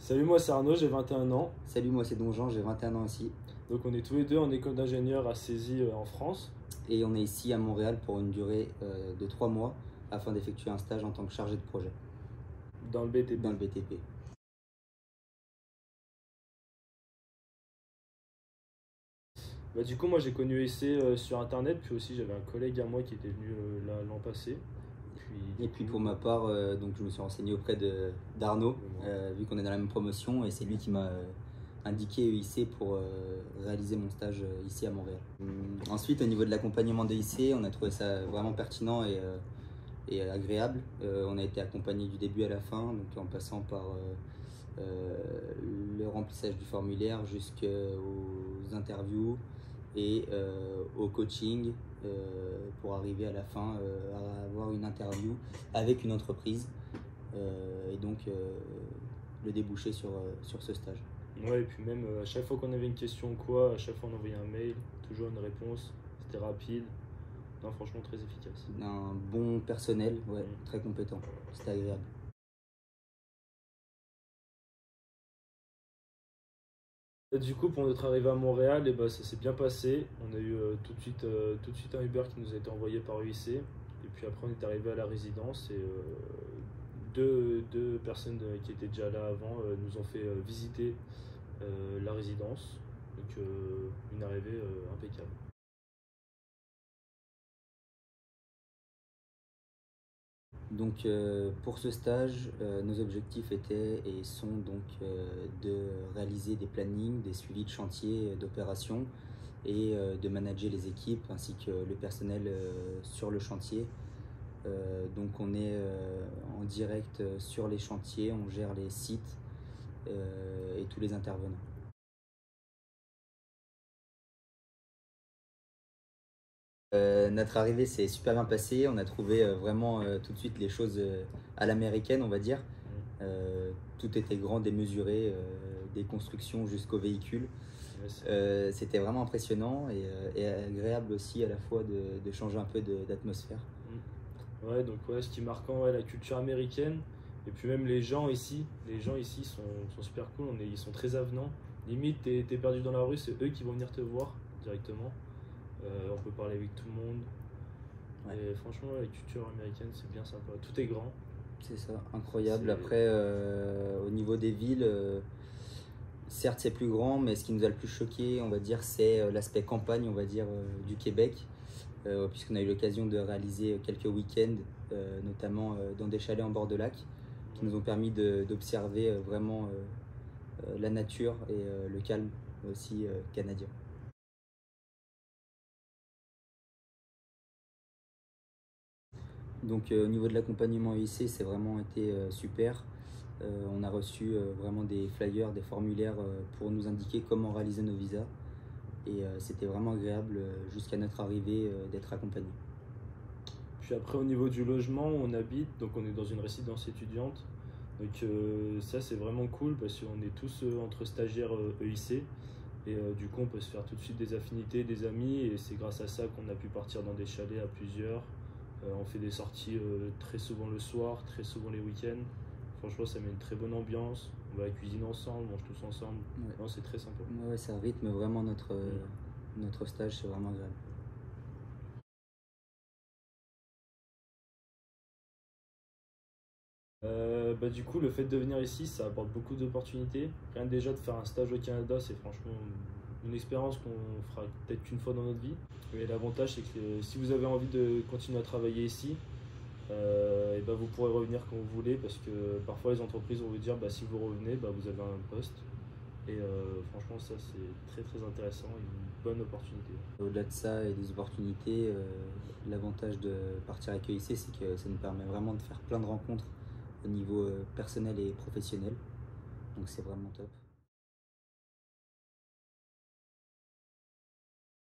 Salut, moi c'est Arnaud, j'ai 21 ans. Salut, moi c'est Donjean, j'ai 21 ans aussi. Donc on est tous les deux en école d'ingénieur à Césy en France. Et on est ici à Montréal pour une durée de 3 mois afin d'effectuer un stage en tant que chargé de projet Dans le BTP. dans le BTP. Du coup moi j'ai connu EIC sur internet, puis aussi j'avais un collègue à moi qui était venu là l'an passé. Et puis pour ma part, donc je me suis renseigné auprès d'Arnaud, vu qu'on est dans la même promotion, et c'est lui qui m'a indiqué EIC pour réaliser mon stage ici à Montréal. Ensuite, au niveau de l'accompagnement de EIC, on a trouvé ça vraiment pertinent et agréable. On a été accompagné du début à la fin, donc en passant par le remplissage du formulaire jusqu'aux interviews et au coaching pour arriver à la fin à avoir une interview avec une entreprise et donc le déboucher sur ce stage. Ouais, et puis même à chaque fois qu'on avait une question ou quoi, à chaque fois on envoyait un mail, toujours une réponse, c'était rapide. Non, franchement très efficace. Un bon personnel, ouais, très compétent, c'était agréable. Du coup, pour notre arrivée à Montréal, ça s'est bien passé. On a eu tout de suite un Uber qui nous a été envoyé par EIC. Et puis après, on est arrivé à la résidence et deux personnes qui étaient déjà là avant nous ont fait visiter la résidence. Donc, une arrivée impeccable. Donc pour ce stage, nos objectifs étaient et sont donc de réaliser des plannings, des suivis de chantier, d'opérations et de manager les équipes ainsi que le personnel sur le chantier. Donc on est en direct sur les chantiers, on gère les sites et tous les intervenants. Notre arrivée s'est super bien passée, on a trouvé vraiment tout de suite les choses à l'américaine, on va dire. Tout était grand, démesuré, des constructions jusqu'au véhicule. C'était vraiment impressionnant et agréable aussi à la fois de changer un peu d'atmosphère. Ouais, donc ouais, ce qui est marquant, ouais, la culture américaine. Et puis même les gens ici sont super cool, ils sont très avenants. Limite, t'es perdu dans la rue, c'est eux qui vont venir te voir directement. On peut parler avec tout le monde. Ouais. Et franchement, la culture américaine, c'est bien sympa. Tout est grand. C'est ça, incroyable. Après, au niveau des villes, certes c'est plus grand, mais ce qui nous a le plus choqué, on va dire, c'est l'aspect campagne, on va dire, du Québec. Puisqu'on a eu l'occasion de réaliser quelques week-ends, notamment dans des chalets en bord de lac, qui nous ont permis d'observer vraiment la nature et le calme aussi canadien. Donc au niveau de l'accompagnement EIC, c'est vraiment été super. On a reçu vraiment des flyers, des formulaires pour nous indiquer comment réaliser nos visas. Et c'était vraiment agréable jusqu'à notre arrivée d'être accompagné. Puis après, au niveau du logement où on habite, donc on est dans une résidence étudiante. Donc ça, c'est vraiment cool parce qu'on est tous entre stagiaires EIC. Et du coup, on peut se faire tout de suite des affinités, des amis. Et c'est grâce à ça qu'on a pu partir dans des chalets à plusieurs. On fait des sorties très souvent le soir, très souvent les week-ends. Franchement, ça met une très bonne ambiance. On va à la cuisine ensemble, on mange tous ensemble. Ouais. Non, c'est très sympa. Ouais, ça rythme vraiment notre stage, c'est vraiment agréable. Du coup, le fait de venir ici, ça apporte beaucoup d'opportunités. Rien que déjà de faire un stage au Canada, c'est franchement une expérience qu'on fera peut-être qu'une fois dans notre vie. Et l'avantage, c'est que si vous avez envie de continuer à travailler ici, vous pourrez revenir quand vous voulez parce que parfois les entreprises vont vous dire si vous revenez, vous avez un poste. Et franchement, ça c'est très très intéressant et une bonne opportunité. Au-delà de ça et des opportunités, l'avantage de partir avec EIC, c'est que ça nous permet vraiment de faire plein de rencontres au niveau personnel et professionnel. Donc c'est vraiment top.